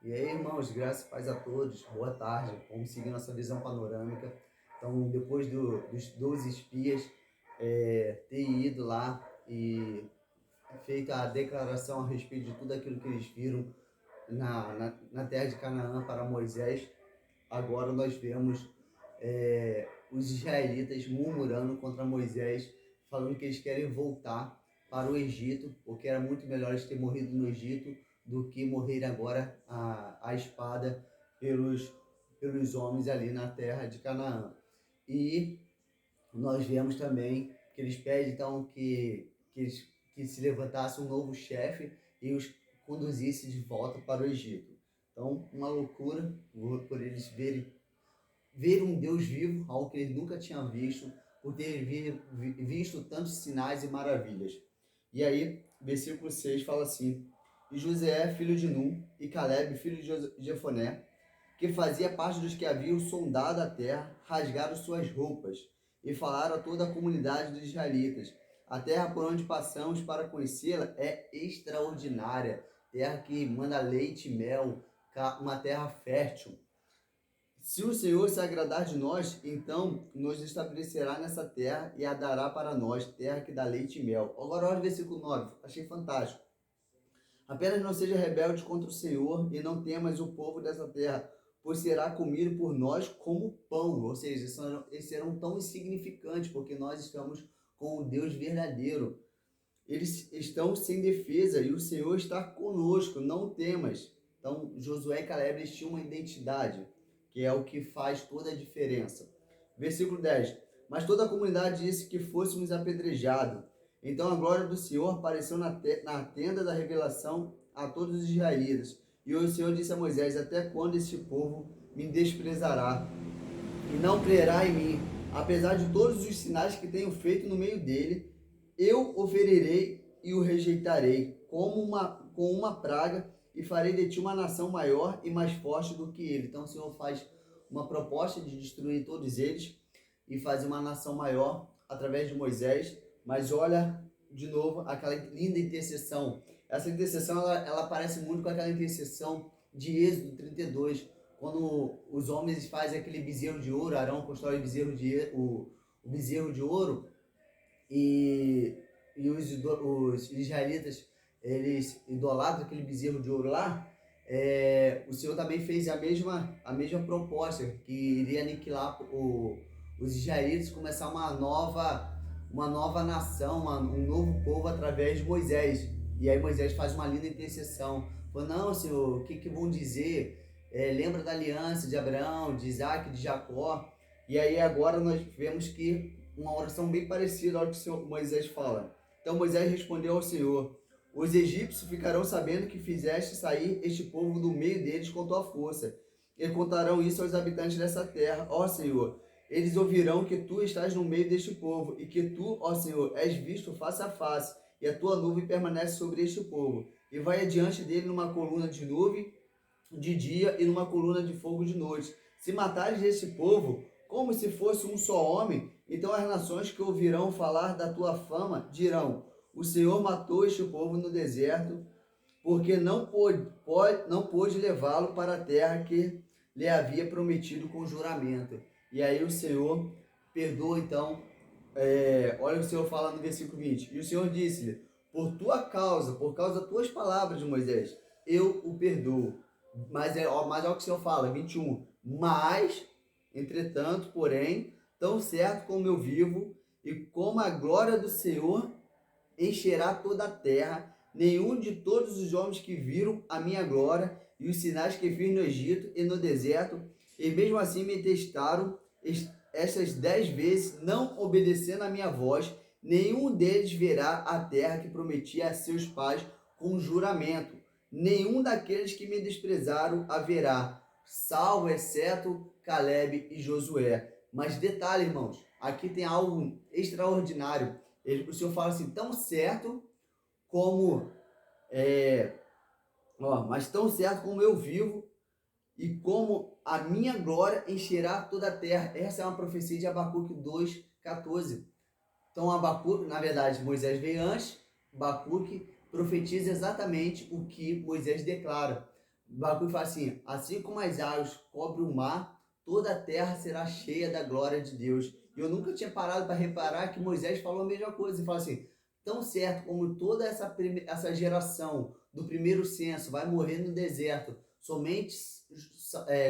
E aí, irmãos, graças e paz a todos, boa tarde. Vamos seguir nossa visão panorâmica. Então, depois dos 12 espias ter ido lá e feito a declaração a respeito de tudo aquilo que eles viram na terra de Canaã para Moisés, agora nós vemos os israelitas murmurando contra Moisés, falando que eles querem voltar para o Egito, porque era muito melhor eles terem morrido no Egito do que morrer agora a espada pelos homens ali na terra de Canaã. E nós vemos também que eles pedem então que se levantasse um novo chefe e os conduzisse de volta para o Egito. Então, uma loucura por eles ver um Deus vivo, algo que eles nunca tinham visto, por ter visto tantos sinais e maravilhas. E aí, versículo 6 fala assim: E José, filho de Num, e Caleb, filho de Jefoné, que fazia parte dos que haviam sondado a terra, rasgaram suas roupas e falaram a toda a comunidade dos israelitas: A terra por onde passamos para conhecê-la é extraordinária, terra que manda leite e mel, uma terra fértil. Se o Senhor se agradar de nós, então nos estabelecerá nessa terra e a dará para nós, terra que dá leite e mel. Agora olha o versículo 9, achei fantástico. Apenas não seja rebelde contra o Senhor e não temas o povo dessa terra, pois será comido por nós como pão. Ou seja, eles serão tão insignificantes, porque nós estamos com o Deus verdadeiro. Eles estão sem defesa e o Senhor está conosco, não temas. Então, Josué e Caleb eles tinham uma identidade, que é o que faz toda a diferença. Versículo 10. Mas toda a comunidade disse que fôssemos apedrejados. Então a glória do Senhor apareceu na tenda da revelação a todos os israelitas. E o Senhor disse a Moisés: Até quando este povo me desprezará e não crerá em mim? Apesar de todos os sinais que tenho feito no meio dele, eu o ferirei e o rejeitarei com uma praga e farei de ti uma nação maior e mais forte do que ele. Então o Senhor faz uma proposta de destruir todos eles e fazer uma nação maior através de Moisés. Mas olha de novo aquela linda intercessão. Essa intercessão ela parece muito com aquela intercessão de Êxodo 32, quando os homens fazem aquele bezerro de ouro, Arão constrói o bezerro de ouro e os israelitas eles idolatram aquele bezerro de ouro lá. O Senhor também fez a mesma proposta, que iria aniquilar os israelitas, começar uma nova nação, um novo povo através de Moisés. E aí Moisés faz uma linda intercessão. Falou: não, Senhor, o que vão dizer? Lembra da aliança de Abraão, de Isaac, de Jacó. E aí agora nós vemos que uma oração bem parecida ao que o Senhor Moisés fala. Então Moisés respondeu ao Senhor: Os egípcios ficarão sabendo que fizeste sair este povo do meio deles com tua força, e contarão isso aos habitantes dessa terra. Ó Senhor, eles ouvirão que tu estás no meio deste povo, e que tu, ó Senhor, és visto face a face, e a tua nuvem permanece sobre este povo, e vai adiante dele numa coluna de nuvem de dia e numa coluna de fogo de noite. Se matares este povo, como se fosse um só homem, então as nações que ouvirão falar da tua fama dirão: O Senhor matou este povo no deserto, porque não pôde levá-lo para a terra que lhe havia prometido com juramento. E aí o Senhor perdoa então. Olha o que o Senhor fala no versículo 20. E o Senhor disse-lhe: Por tua causa, por causa das tuas palavras de Moisés, eu o perdoo. Mas olha o que o Senhor fala, 21. Mas, entretanto, porém, tão certo como eu vivo, e como a glória do Senhor encherá toda a terra, nenhum de todos os homens que viram a minha glória e os sinais que fiz no Egito e no deserto, e mesmo assim me testaram estas 10 vezes, não obedecendo a minha voz, nenhum deles verá a terra que prometi a seus pais com juramento. Nenhum daqueles que me desprezaram haverá, salvo exceto Caleb e Josué. Mas detalhe, irmãos, aqui tem algo extraordinário. O Senhor fala assim: tão certo como mas tão certo como eu vivo e como a minha glória encherá toda a terra. Essa é uma profecia de Abacuque 2:14. Então Abacuque, na verdade, Moisés veio antes, Abacuque profetiza exatamente o que Moisés declara. Abacuque fala assim como as águas cobrem o mar, toda a terra será cheia da glória de Deus. E eu nunca tinha parado para reparar que Moisés falou a mesma coisa. E fala assim, tão certo como toda essa geração do primeiro censo vai morrer no deserto, somente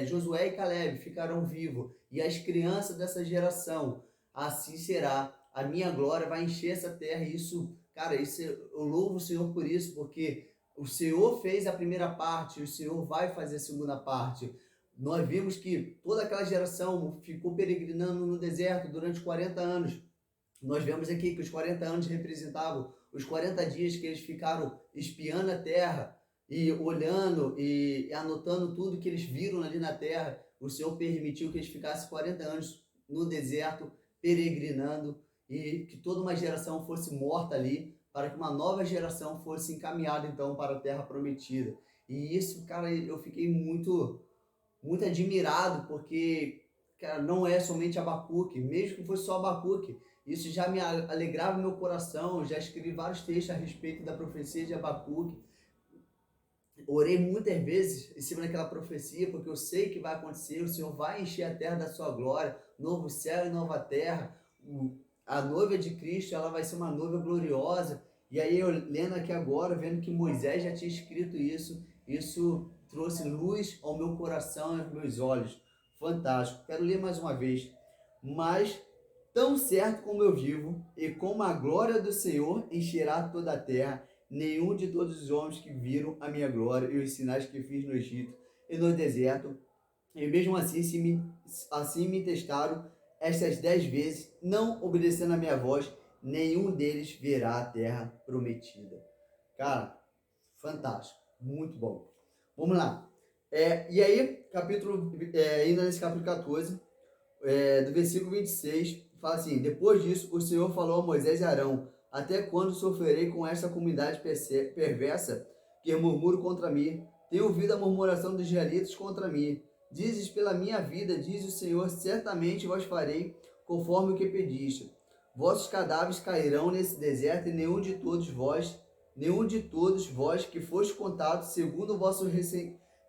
Josué e Caleb ficarão vivos, e as crianças dessa geração, assim será. A minha glória vai encher essa terra. E isso, cara, eu louvo o Senhor por isso, porque o Senhor fez a primeira parte, o Senhor vai fazer a segunda parte. Nós vimos que toda aquela geração ficou peregrinando no deserto durante 40 anos. Nós vemos aqui que os 40 anos representavam os 40 dias que eles ficaram espiando a terra e olhando e anotando tudo que eles viram ali na terra. O Senhor permitiu que eles ficassem 40 anos no deserto, peregrinando, e que toda uma geração fosse morta ali, para que uma nova geração fosse encaminhada então para a terra prometida. E isso, cara, eu fiquei muito admirado, porque, cara, não é somente Abacuque, mesmo que fosse só Abacuque, isso já me alegrava meu coração. Já escrevi vários textos a respeito da profecia de Abacuque, orei muitas vezes em cima daquela profecia, porque eu sei que vai acontecer, o Senhor vai encher a terra da sua glória, novo céu e nova terra. A noiva de Cristo, ela vai ser uma noiva gloriosa. E aí eu lendo aqui agora, vendo que Moisés já tinha escrito isso trouxe luz ao meu coração e aos meus olhos. Fantástico. Quero ler mais uma vez. Mas tão certo como eu vivo, e como a glória do Senhor encherá toda a terra, nenhum de todos os homens que viram a minha glória e os sinais que fiz no Egito e no deserto, e mesmo assim, assim me testaram estas 10 vezes, não obedecendo a minha voz, nenhum deles verá a terra prometida. Cara, fantástico, muito bom. Vamos lá. E aí, ainda nesse capítulo 14, do versículo 26, fala assim: depois disso, o Senhor falou a Moisés e Arão: até quando sofrerei com esta comunidade perversa que murmura contra mim? Tenho ouvido a murmuração dos israelitas contra mim. Dizes pela minha vida, diz o Senhor: certamente vos farei conforme o que pediste. Vossos cadáveres cairão nesse deserto, e nenhum de todos vós que foste contado segundo o vosso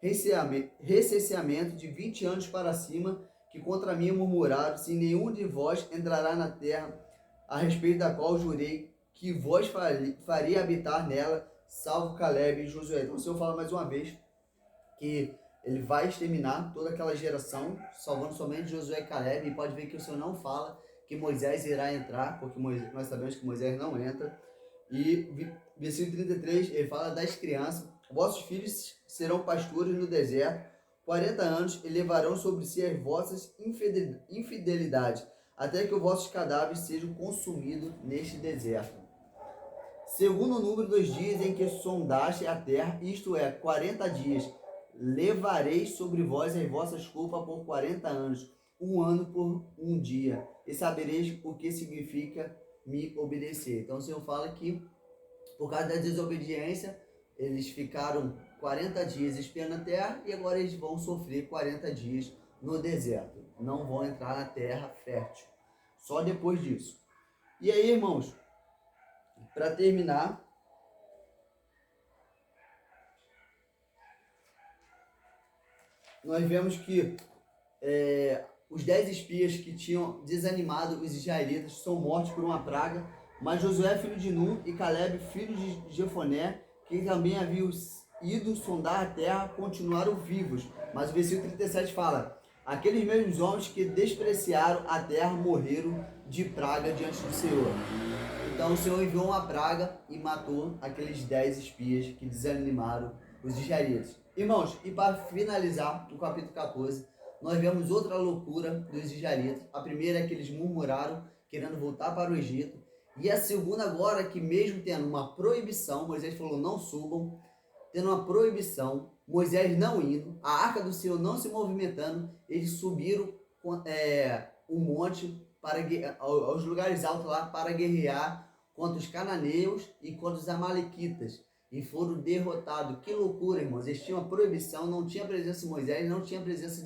recenseamento de 20 anos para cima, que contra mim murmuraram, se nenhum de vós entrará na terra, a respeito da qual jurei que vós faria habitar nela, salvo Caleb e Josué. Então o Senhor fala mais uma vez que ele vai exterminar toda aquela geração, salvando somente Josué e Caleb. E pode ver que o Senhor não fala que Moisés irá entrar, porque nós sabemos que Moisés não entra. E versículo 33, ele fala das crianças: vossos filhos serão pastores no deserto 40 anos, e levarão sobre si as vossas infidelidades, até que os vossos cadáveres sejam consumidos neste deserto. Segundo o número dos dias em que sondaste a terra, isto é, 40 dias, levareis sobre vós as vossas culpas por 40 anos, um ano por um dia, e sabereis o que significa me obedecer. Então o Senhor fala que, por causa da desobediência, eles ficaram 40 dias espiando a terra, e agora eles vão sofrer 40 dias no deserto. Não vão entrar na terra fértil. Só depois disso. E aí, irmãos, para terminar, nós vemos que os 10 espias que tinham desanimado os israelitas são mortos por uma praga, mas Josué, filho de Nun, e Caleb, filho de Jefoné, que também haviam ido sondar a terra, continuaram vivos. Mas o versículo 37 fala: aqueles mesmos homens que despreciaram a terra morreram de praga diante do Senhor. Então o Senhor enviou uma praga e matou aqueles 10 espias que desanimaram os israelitas. Irmãos, e para finalizar o capítulo 14, nós vemos outra loucura dos israelitas. A primeira é que eles murmuraram, querendo voltar para o Egito. E a segunda agora, que mesmo tendo uma proibição, Moisés falou: não subam, tendo uma proibição, Moisés não indo, a arca do Senhor não se movimentando, eles subiram um monte aos lugares altos lá para guerrear contra os cananeus e contra os amalequitas, e foram derrotados. Que loucura, irmãos! Eles tinham uma proibição, não tinha presença de Moisés, não tinha presença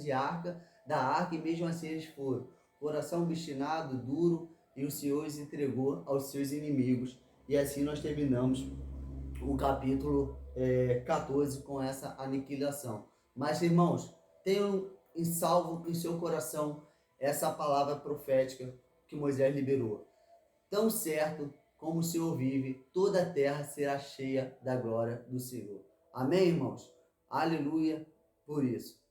da arca, e mesmo assim eles foram. Coração obstinado, duro, e o Senhor os entregou aos seus inimigos. E assim nós terminamos o capítulo 14 com essa aniquilação. Mas, irmãos, tenham em salvo em seu coração essa palavra profética que Moisés liberou. Tão certo como o Senhor vive, toda a terra será cheia da glória do Senhor. Amém, irmãos? Aleluia por isso.